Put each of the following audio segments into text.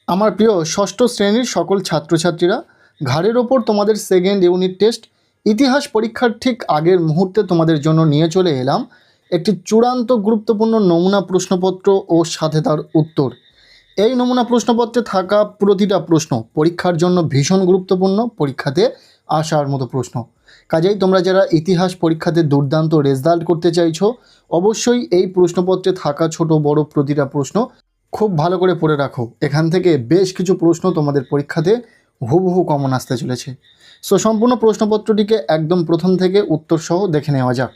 আমার প্রিয় ষষ্ঠ শ্রেণীর সকল ছাত্রছাত্রীরা, ঘাড়ের ওপর তোমাদের সেকেন্ড ইউনিট টেস্ট ইতিহাস পরীক্ষার ঠিক আগের মুহূর্তে তোমাদের জন্য নিয়ে চলে এলাম একটি চূড়ান্ত গুরুত্বপূর্ণ নমুনা প্রশ্নপত্র ও সাথে তার উত্তর। এই নমুনা প্রশ্নপত্রে থাকা প্রতিটা প্রশ্ন পরীক্ষার জন্য ভীষণ গুরুত্বপূর্ণ, পরীক্ষাতে আসার মতো প্রশ্ন। কাজেই তোমরা যারা ইতিহাস পরীক্ষাতে দুর্দান্ত রেজাল্ট করতে চাইছো, অবশ্যই এই প্রশ্নপত্রে থাকা ছোট বড় প্রতিটা প্রশ্ন খুব ভালো করে পড়ে রাখো। এখান থেকে বেশ কিছু প্রশ্ন তোমাদের পরীক্ষাতে হুবহু কমন আসতে চলেছে। সো সম্পূর্ণ প্রশ্নপত্রটিকে একদম প্রথম থেকে উত্তর সহ দেখে নেওয়া যাক।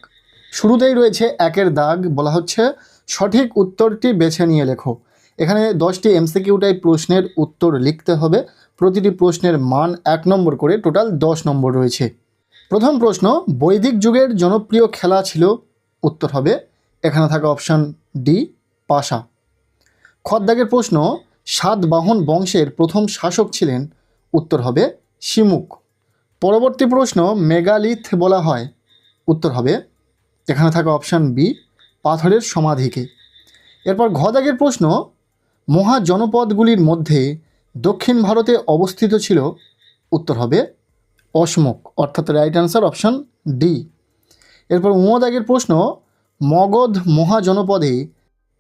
শুরুতেই রয়েছে একের দাগ, বলা হচ্ছে সঠিক উত্তরটি বেছে নিয়ে লেখো। এখানে 10টি এমসিকিউ টাইপ প্রশ্নের উত্তর লিখতে হবে। প্রতিটি প্রশ্নের মান 1 নম্বর করে, টোটাল 10 নম্বর রয়েছে। প্রথম প্রশ্ন, বৈদিক যুগের জনপ্রিয় খেলা ছিল, উত্তর হবে এখানে থাকা অপশান ডি, পাশা। খদ্দাগের প্রশ্ন, সাতবাহন বংশের প্রথম শাসক ছিলেন, উত্তর হবে শিমুক। পরবর্তী প্রশ্ন, মেগালিথ বলা হয়, উত্তর হবে এখানে থাকা অপশান বি, পাথরের সমাধিকে। এরপর ঘদাগের প্রশ্ন, মহাজনপদগুলির মধ্যে দক্ষিণ ভারতে অবস্থিত ছিল, উত্তর হবে অশমোক, অর্থাৎ রাইট অ্যান্সার অপশান ডি। এরপর উমদাগের প্রশ্ন, মগধ মহাজনপদে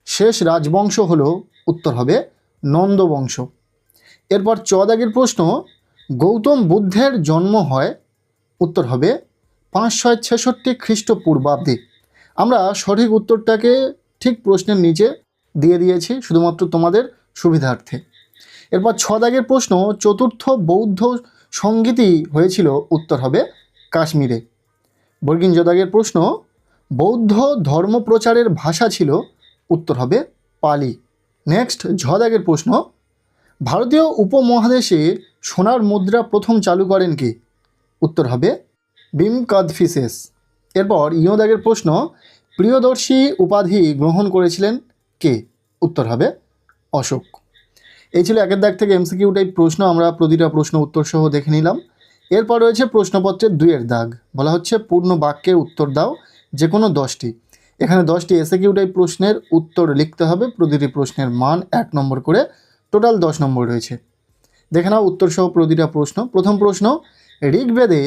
শেষ রাজবংশ হল, উত্তর হবে নন্দবংশ। এরপর চদাগের প্রশ্ন, গৌতম বুদ্ধের জন্ম হয়, উত্তর হবে 566 খ্রিস্টপূর্বাব্দে। আমরা সঠিক উত্তরটাকে ঠিক প্রশ্নের নিচে দিয়ে দিয়েছি শুধুমাত্র তোমাদের সুবিধার্থে। এরপর ছদাগের প্রশ্ন, চতুর্থ বৌদ্ধ সঙ্গীতই হয়েছিল, উত্তর হবে কাশ্মীরে। বর্গিন জদাগের প্রশ্ন, বৌদ্ধ ধর্মপ্রচারের ভাষা ছিল, উত্তর হবে পালি। নেক্সট ঝদাগের প্রশ্ন, ভারতীয় উপমহাদেশে সোনার মুদ্রা প্রথম চালু করেন কে, উত্তর হবে বিম কাদফিসেস। এরপর ইয়োদাগের প্রশ্ন, প্রিয়দর্শী উপাধি গ্রহণ করেছিলেন কে, উত্তর হবে অশোক। এই ছিল একের দাগ থেকে এমসিকিউ টাইপ প্রশ্ন। আমরা প্রতিটা প্রশ্ন উত্তর সহ দেখে নিলাম। এরপর রয়েছে প্রশ্নপত্রের 2-এর দাগ, বলা হচ্ছে পূর্ণ বাক্যে উত্তর দাও যে কোনো 10টি। এখানে 10টি এসএকিউ টাইপ প্রশ্নের উত্তর লিখতে হবে। প্রতিটি প্রশ্নের মান 1 নম্বর করে, টোটাল 10 নম্বর রয়েছে। দেখে নাও উত্তর সহ প্রতিটা প্রশ্ন। প্রথম প্রশ্ন, ঋগ্বেদে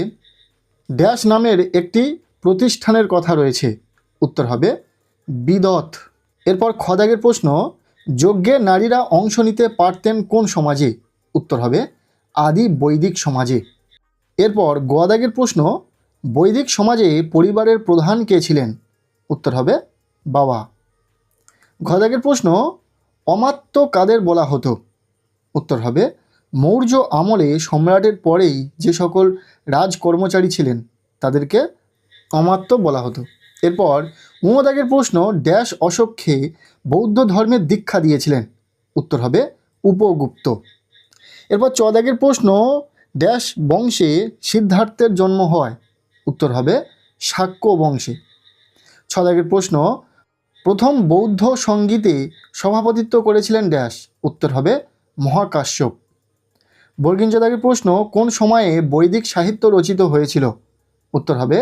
ড্যাশ নামের একটি প্রতিষ্ঠানের কথা রয়েছে, উত্তর হবে বিদত। এরপর খদাগের প্রশ্ন, যজ্ঞে নারীরা অংশ নিতে পারতেন কোন সমাজে, উত্তর হবে আদি বৈদিক সমাজে। এরপর গোয়াদাগের প্রশ্ন, বৈদিক সমাজে পরিবারের প্রধান কে ছিলেন, উত্তর হবে বাবা। ঘদাগের প্রশ্ন, অমাত্য কাদের বলা হতো, উত্তর হবে মৌর্য আমলে সম্রাটের পরেই যে সকল রাজকর্মচারী ছিলেন তাদেরকে অমাত্য বলা হতো। এরপর উমদাগের প্রশ্ন, ড্যাশ অশোককে বৌদ্ধ ধর্মের দীক্ষা দিয়েছিলেন, উত্তর হবে উপগুপ্ত। এরপর চদাগের প্রশ্ন, ড্যাশ বংশে সিদ্ধার্থের জন্ম হয়, উত্তর হবে শাক্য বংশে। ছদাগের প্রশ্ন, প্রথম বৌদ্ধ সঙ্গীতে সভাপতিত্ব করেছিলেন ড্যাশ, উত্তর হবে মহাকাশ্যপ। বর্গিন চদাগের প্রশ্ন, কোন সময়ে বৈদিক সাহিত্য রচিত হয়েছিল, উত্তর হবে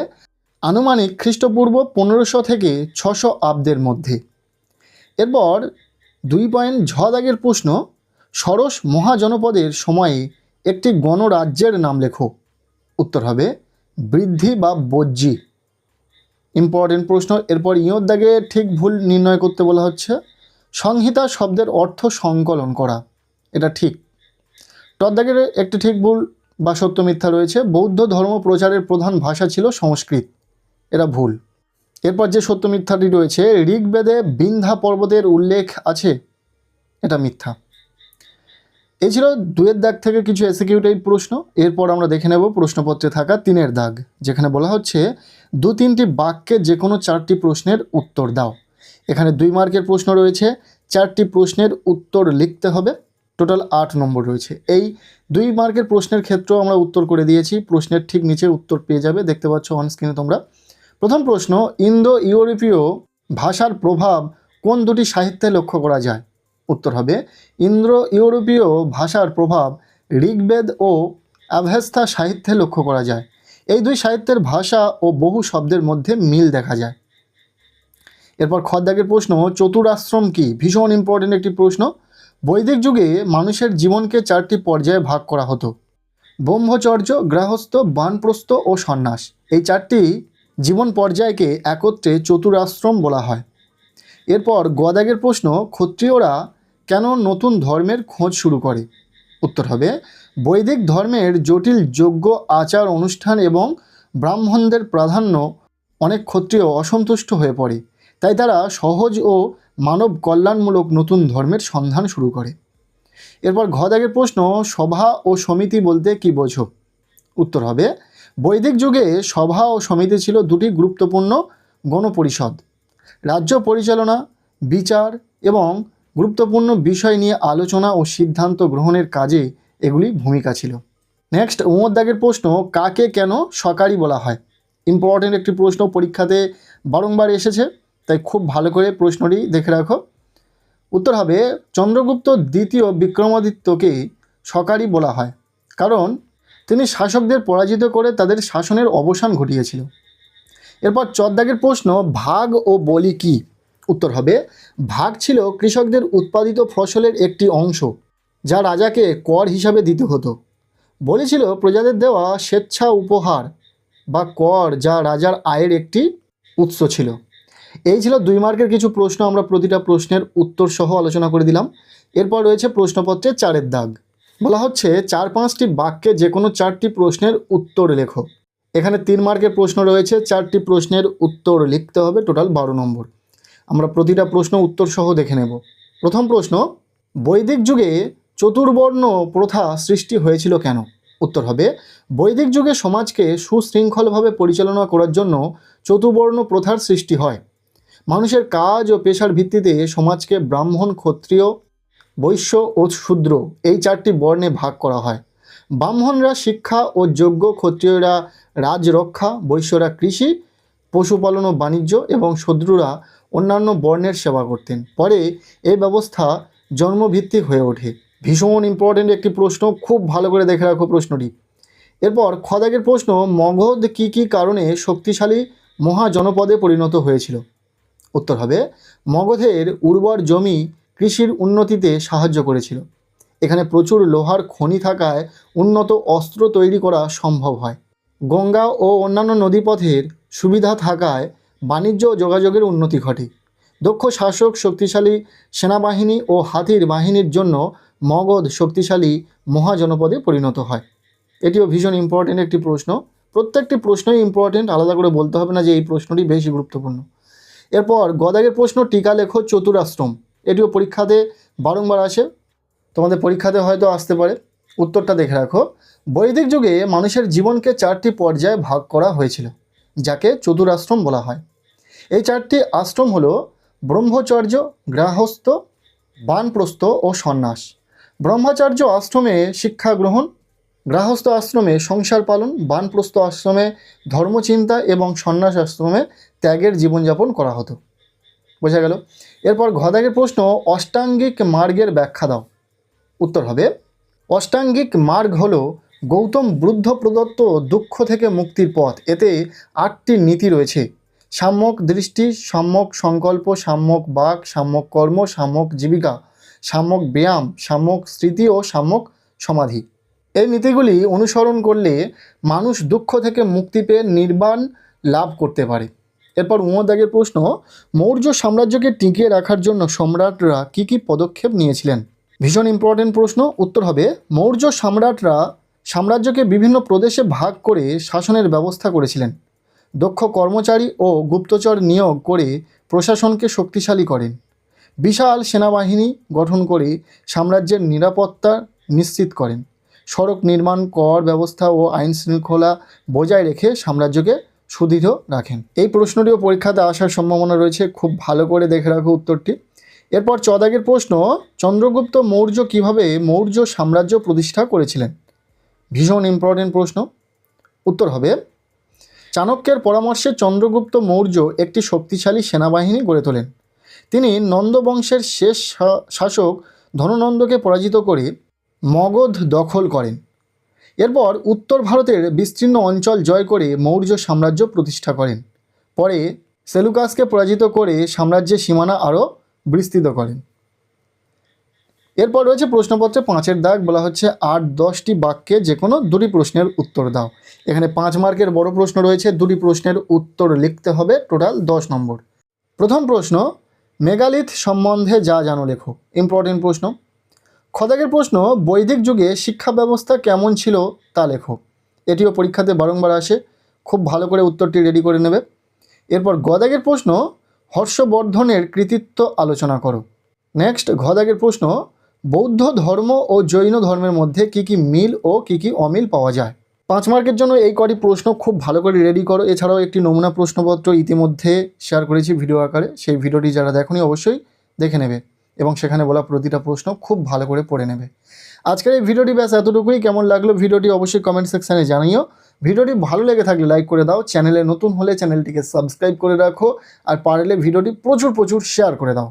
আনুমানিক খ্রিস্টপূর্ব 1500 থেকে 600 অব্দের মধ্যে। এরপর 2 ঝ দাগের প্রশ্ন, ষোড়শ মহাজনপদের সময়ে একটি গণরাজ্যের নাম লেখো, উত্তর হবে বৃদ্ধি বা বজ্জি। ইম্পর্টেন্ট প্রশ্ন। এরপর ইয়োর দাগে ঠিক ভুল নির্ণয় করতে বলা হচ্ছে। সংহিতা শব্দের অর্থ সংকলন করা, এটা ঠিক। টর দাগের একটি ঠিক ভুল বা সত্য মিথ্যা রয়েছে। বৌদ্ধ ধর্ম প্রচারের প্রধান ভাষা ছিল সংস্কৃত, এটা ভুল। এরপর যে সত্য মিথ্যাটি রয়েছে, ঋগ্বেদে বিন্ধ্যা পর্বতের উল্লেখ আছে, এটা মিথ্যা। এই ছিল 2-এর দাগ থেকে কিছু এসএকিউ টাইপ প্রশ্ন। এরপর আমরা দেখে নেব প্রশ্নপত্রে থাকা 3-এর দাগ, যেখানে বলা হচ্ছে 2-3টি বাক্যে যে কোনো 4টি প্রশ্নের উত্তর দাও। এখানে 2 মার্কের প্রশ্ন রয়েছে, 4টি প্রশ্নের উত্তর লিখতে হবে, টোটাল 8 নম্বর রয়েছে। এই 2 মার্কের প্রশ্নের ক্ষেত্রেও আমরা উত্তর করে দিয়েছি, প্রশ্নের ঠিক নিচে উত্তর পেয়ে যাবে, দেখতে পাচ্ছ অন স্ক্রিনে তোমরা। প্রথম প্রশ্ন, ইন্দো ইউরোপীয় ভাষার প্রভাব কোন 2টি সাহিত্যে লক্ষ্য করা যায়, উত্তর হবে ইন্দো ইউরোপীয় ভাষার প্রভাব ঋগ্বেদ ও অ্যাভেস্তা সাহিত্যে লক্ষ্য করা যায়। এই 2 সাহিত্যের ভাষা ও বহু শব্দের মধ্যে মিল দেখা যায়। এরপর খদ্দাগের প্রশ্ন, চতুরাশ্রম কি, ভীষণ ইম্পর্টেন্ট একটি প্রশ্ন। বৈদিক যুগে মানুষের জীবনকে 4টি পর্যায়ে ভাগ করা হতো: ব্রহ্মচর্য, গৃহস্থ, বানপ্রস্থ ও সন্ন্যাস। এই 4টি জীবন পর্যায়কে একত্রে চতুরাশ্রম বলা হয়। এরপর গদাগের প্রশ্ন, ক্ষত্রিয়রা কেন নতুন ধর্মের খোঁজ শুরু করে? উত্তর হবে, বৈদিক ধর্মের জটিল যজ্ঞ আচার অনুষ্ঠান এবং ব্রাহ্মণদের প্রাধান্য অনেক ক্ষত্রিয় অসন্তুষ্ট হয়ে পড়ে, তাই তারা সহজ ও মানব কল্যাণমূলক নতুন ধর্মের সন্ধান শুরু করে। এরপর ঘদাগের প্রশ্ন, সভা ও সমিতি বলতে কী বোঝো? উত্তর হবে, বৈদিক যুগে সভা ও সমিতি ছিল দুটি গুরুত্বপূর্ণ গণপরিষদ। রাজ্য পরিচালনা, বিচার এবং গুরুত্বপূর্ণ বিষয় নিয়ে আলোচনা ও সিদ্ধান্ত গ্রহণের কাজে এগুলি ভূমিকা ছিল। নেক্সট, উমরদাগের প্রশ্ন, কাকে কেন সকারি বলা হয়? ইম্পর্টেন্ট একটি প্রশ্ন, পরীক্ষাতে বারংবার এসেছে, তাই খুব ভালো করে প্রশ্নটি দেখে রাখো। উত্তর হবে, চন্দ্রগুপ্ত দ্বিতীয় বিক্রমাদিত্যকে সকারি বলা হয় কারণ তিনি শাসকদের পরাজিত করে তাদের শাসনের অবসান ঘটিয়েছিল। এরপর চদ্দাগের প্রশ্ন, ভাগ ও বলি কি? উত্তর হবে, ভাগ ছিল কৃষকদের উৎপাদিত ফসলের একটি অংশ যা রাজাকে কর হিসাবে দিতে হতো। বলি ছিল প্রজাদের দেওয়া স্বেচ্ছা উপহার বা কর যা রাজার আয়ের একটি উৎস ছিল। এই ছিল 2 মার্কের কিছু প্রশ্ন, আমরা প্রতিটা প্রশ্নের উত্তর সহ আলোচনা করে দিলাম। এরপর রয়েছে প্রশ্নপত্রে 4-এর দাগ। বলা হচ্ছে 4-5টি বাক্যে যে কোনো 4টি প্রশ্নের উত্তর লেখো। এখানে 3 মার্কের প্রশ্ন রয়েছে, 4টি প্রশ্নের উত্তর লিখতে হবে, টোটাল 12 নম্বর। আমরা প্রতিটা প্রশ্ন উত্তর সহ দেখে নেব। প্রথম প্রশ্ন, বৈদিক যুগে চতুর্বর্ণ প্রথা সৃষ্টি হয়েছিল কেন? উত্তর হবে, বৈদিক যুগে সমাজকে সুশৃঙ্খলভাবে পরিচালনা করার জন্য চতুর্বর্ণ প্রথার সৃষ্টি হয়। মানুষের কাজ ও পেশার ভিত্তিতে সমাজকে ব্রাহ্মণ, ক্ষত্রিয়, বৈশ্য ও শূদ্র এই 4টি বর্ণে ভাগ করা হয়। ব্রাহ্মণরা শিক্ষা ও যজ্ঞ, ক্ষত্রিয়রা রাজরক্ষা, বৈশ্যরা কৃষি, পশুপালন ও বাণিজ্য এবং শূদ্ররা অন্যান্য বর্ণের সেবা করতেন। পরে এই ব্যবস্থা জন্মভিত্তিক হয়ে ওঠে। ভীষণ ইম্পর্টেন্ট একটি প্রশ্ন, খুব ভালো করে দেখে রাখো প্রশ্নটি। এরপর খদাগের প্রশ্ন, মগধ কী কী কারণে শক্তিশালী মহাজনপদে পরিণত হয়েছিল? উত্তর হবে, মগধের উর্বর জমি কৃষির উন্নতিতে সাহায্য করেছিল। এখানে প্রচুর লোহার খনি থাকায় উন্নত অস্ত্র তৈরি করা সম্ভব হয়। গঙ্গা ও অন্যান্য নদীপথের সুবিধা থাকায় বাণিজ্য ও যোগাযোগের উন্নতি ঘটে। দক্ষ শাসক, শক্তিশালী সেনাবাহিনী ও হাতির বাহিনীর জন্য মগধ শক্তিশালী মহাজনপদে পরিণত হয়। এটিও ভীষণ ইম্পর্টেন্ট একটি প্রশ্ন, প্রত্যেকটি প্রশ্নই ইম্পর্টেন্ট, আলাদা করে বলতে হবে না যে এই প্রশ্নটি বেশি গুরুত্বপূর্ণ। এরপর গদাগের প্রশ্ন, টিকা লেখো চতুরাশ্রম। এটিও পরীক্ষাতে বারংবার আসে, তোমাদের পরীক্ষাতে হয়তো আসতে পারে। উত্তরটা দেখে রাখো। বৈদিক যুগে মানুষের জীবনকে 4টি পর্যায়ে ভাগ করা হয়েছিল, যাকে চতুরাশ্রম বলা হয়। এই 4টি আশ্রম হলো ব্রহ্মচর্য, গৃহস্থ, বানপ্রস্থ ও সন্ন্যাস। ব্রহ্মচর্য আশ্রমে শিক্ষা গ্রহণ, গৃহস্থ আশ্রমে সংসার পালন, বানপ্রস্থ আশ্রমে ধর্মচিন্তা এবং সন্ন্যাস আশ্রমে ত্যাগের জীবনযাপন করা হতো। বোঝা গেল। এরপর ঘদাগের প্রশ্ন, অষ্টাঙ্গিক মার্গের ব্যাখ্যা দাও। উত্তর হবে, অষ্টাঙ্গিক মার্গ হলো গৌতম বুদ্ধ প্রদত্ত দুঃখ থেকে মুক্তির পথ। এতে 8টি নীতি রয়েছে: সাম্যক দৃষ্টি, সাম্যক সংকল্প, সাম্যক বাক, সাম্যক কর্ম, সাম্যক জীবিকা, সাম্যক ব্যায়াম, সাম্যক স্মৃতি ও সাম্যক সমাধি। এই নীতিগুলি অনুসরণ করলে মানুষ দুঃখ থেকে মুক্তি পেয়ে নির্বাণ লাভ করতে পারে। এরপর উমরদাগের প্রশ্ন, মৌর্য সাম্রাজ্যকে টিকিয়ে রাখার জন্য সম্রাটরা কী কী পদক্ষেপ নিয়েছিলেন? ভীষণ ইম্পর্টেন্ট প্রশ্ন। উত্তর হবে, মৌর্য সম্রাটরা সাম্রাজ্যকে বিভিন্ন প্রদেশে ভাগ করে শাসনের ব্যবস্থা করেছিলেন। দক্ষ কর্মচারী ও গুপ্তচর নিয়োগ করে প্রশাসনকে শক্তিশালী করেন। বিশাল সেনাবাহিনী গঠন করে সাম্রাজ্যের নিরাপত্তা নিশ্চিত করেন। সড়ক নির্মাণ, কর ব্যবস্থা ও আইন শৃঙ্খলা বজায় রেখে সাম্রাজ্যকে সুদৃঢ় রাখেন। এই প্রশ্নটিও পরীক্ষাতে আসার সম্ভাবনা রয়েছে, খুব ভালো করে দেখে রাখো উত্তরটি। এরপর চদাগের প্রশ্ন, চন্দ্রগুপ্ত মৌর্য কিভাবে মৌর্য সাম্রাজ্য প্রতিষ্ঠা করেছিলেন? ভীষণ ইম্পর্টেন্ট প্রশ্ন। উত্তর হবে, চাণক্যের পরামর্শে চন্দ্রগুপ্ত মৌর্য একটি শক্তিশালী সেনাবাহিনী গড়ে তোলেন। তিনি নন্দ বংশের শেষ শাসক ধননন্দকে পরাজিত করে মগধ দখল করেন। এরপর উত্তর ভারতের বিস্তীর্ণ অঞ্চল জয় করে মৌর্য সাম্রাজ্য প্রতিষ্ঠা করেন। পরে সেলুকাসকে পরাজিত করে সাম্রাজ্যের সীমানা আরও বিস্তৃত করেন। এরপর রয়েছে প্রশ্নপত্রে 5-এর দাগ, বলা হচ্ছে 8-10টি বাক্যে যে কোনো 2টি প্রশ্নের উত্তর দাও। এখানে 5 মার্কের বড় প্রশ্ন রয়েছে, 2টি প্রশ্নের উত্তর লিখতে হবে, টোটাল 10 নম্বর। প্রথম প্রশ্ন, মেগালিথ সম্বন্ধে যা জানো লেখো। ইম্পর্টেন্ট প্রশ্ন। খদাগের প্রশ্ন, বৈদিক যুগে শিক্ষা ব্যবস্থা কেমন ছিল তা লেখো। এটিও পরীক্ষাতে বারংবার আসে, খুব ভালো করে উত্তরটি রেডি করে নেবে। এরপর গদাগের প্রশ্ন, হর্ষবর্ধনের কৃতিত্ব আলোচনা করো। নেক্সট ঘদাগের প্রশ্ন, বৌদ্ধ ধর্ম ও জৈন ধর্মের মধ্যে কি কি মিল ও কি কি অমিল পাওয়া যায়। 5 মার্কের জন্য এই কটি প্রশ্ন খুব ভালো করে রেডি করো। এছাড়াও একটি নমুনা প্রশ্নপত্র ইতিমধ্যে শেয়ার করেছি ভিডিও আকারে, সেই ভিডিওটি যারা দেখোনি অবশ্যই দেখে নেবে এবং সেখানে বলা প্রতিটা প্রশ্ন খুব ভালো করে পড়ে নেবে। আজকের এই ভিডিওটি ব্যাস এতটুকুই। কেমন লাগলো ভিডিওটি অবশ্যই কমেন্ট সেকশানে জানিও। ভিডিওটি ভালো লেগে থাকলে লাইক করে দাও, চ্যানেলে নতুন হলে চ্যানেলটিকে সাবস্ক্রাইব করে রাখো, আর পারলে ভিডিওটি প্রচুর শেয়ার করে দাও।